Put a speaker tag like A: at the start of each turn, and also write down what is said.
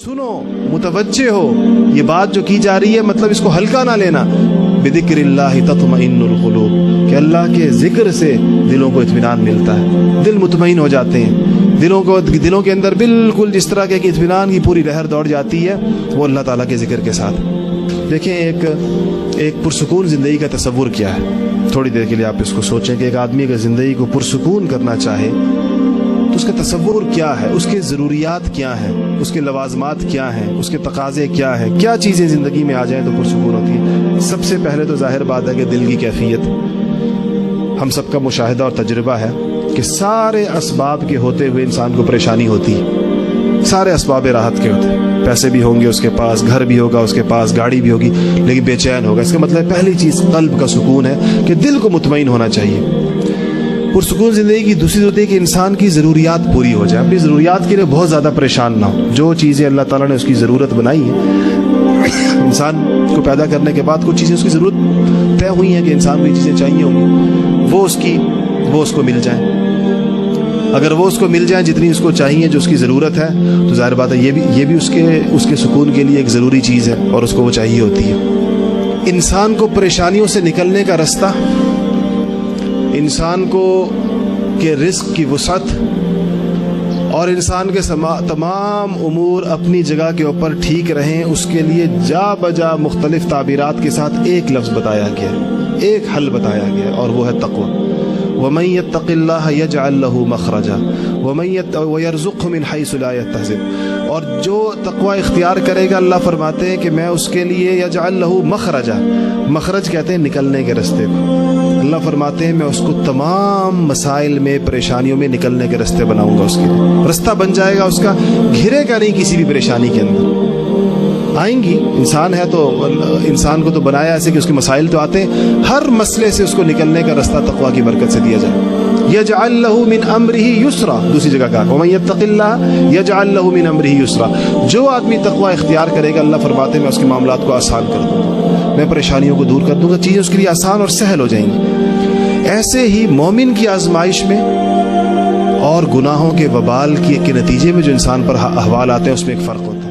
A: سنو، متوجہ ہو، یہ بات جو کی جا رہی ہے مطلب اس کو ہلکا نہ لینا. بذکر اللہ تطمئن القلوب، کہ اللہ کے ذکر سے دلوں کو اطمینان ملتا ہے، دل مطمئن ہو جاتے ہیں. دلوں کے اندر بالکل جس طرح کہ اطمینان کی پوری لہر دوڑ جاتی ہے، وہ اللہ تعالیٰ کے ذکر کے ساتھ. دیکھیں ایک پرسکون زندگی کا تصور کیا ہے. تھوڑی دیر کے لیے آپ اس کو سوچیں کہ ایک آدمی اگر زندگی کو پرسکون کرنا چاہے تو اس کا تصور کیا ہے، اس کے ضروریات کیا ہیں، اس کے لوازمات کیا ہیں، اس کے تقاضے کیا ہیں، کیا چیزیں زندگی میں آ جائیں تو پرسکون ہوتی ہے. سب سے پہلے تو ظاہر بات ہے کہ دل کی کیفیت. ہم سب کا مشاہدہ اور تجربہ ہے کہ سارے اسباب کے ہوتے ہوئے انسان کو پریشانی ہوتی ہے. سارے اسباب راحت کے ہوتے ہیں، پیسے بھی ہوں گے اس کے پاس، گھر بھی ہوگا اس کے پاس، گاڑی بھی ہوگی، لیکن بے چین ہوگا. اس کا مطلب پہلی چیز قلب کا سکون ہے کہ دل کو مطمئن ہونا چاہیے. پرسکون زندگی کی دوسری ضرورت ہے کہ انسان کی ضروریات پوری ہو جائے. اپنی ضروریات کے لیے بہت زیادہ پریشان نہ ہو. جو چیزیں اللہ تعالیٰ نے اس کی ضرورت بنائی ہیں، انسان کو پیدا کرنے کے بعد کچھ چیزیں اس کی ضرورت طے ہوئی ہیں کہ انسان کو یہ چیزیں چاہیے ہوں گی، وہ اس کو مل جائیں. اگر وہ اس کو مل جائیں جتنی اس کو چاہیے، جو اس کی ضرورت ہے، تو ظاہر بات ہے یہ بھی اس کے سکون کے لیے ایک ضروری چیز ہے اور اس کو وہ چاہیے ہوتی ہے. انسان کو پریشانیوں سے نکلنے کا رستہ، انسان کو کے رزق کی وسعت اور انسان کے تمام امور اپنی جگہ کے اوپر ٹھیک رہیں، اس کے لیے جا بجا مختلف تعبیرات کے ساتھ ایک لفظ بتایا گیا، ایک حل بتایا گیا، اور وہ ہے تقوی. وَمَن يَتَّقِ اللَّهَ يَجْعَل لَّهُ مَخْرَجًا وَيَرْزُقْهُ مِنْ حَيْثُ لَا يَحْتَسِبُ. اور جو تقوی اختیار کرے گا، اللہ فرماتے ہیں کہ میں اس کے لیے يَجْعَل لَّهُ مَخْرَجًا، مخرج کہتے ہیں نکلنے کے رستے کو. اللہ فرماتے ہیں میں اس کو تمام مسائل میں، پریشانیوں میں نکلنے کے رستے بناؤں گا. اس کے رستہ بن جائے گا، اس کا گھرے گا نہیں کسی بھی پریشانی کے اندر. آئیں گی، انسان ہے تو انسان کو تو بنایا ایسے کہ اس کے مسائل تو آتے ہیں، ہر مسئلے سے اس کو نکلنے کا رستہ تقوی کی برکت سے دیا جائے. یجعل لہ من امرہ یسرا، دوسری جگہ کہا ومن یتق اللہ یجعل لہ من امرہ یسرا. جو آدمی تقوی اختیار کرے گا، اللہ فرماتے ہیں میں اس کے معاملات کو آسان کر دوں گا، میں پریشانیوں کو دور کر دوں گا، چیزیں اس کے لیے آسان اور سہل ہو جائیں گی. ایسے ہی مومن کی آزمائش میں اور گناہوں کے وبال کے نتیجے میں جو انسان پر احوال آتے ہیں، اس میں ایک فرق ہوتا ہے.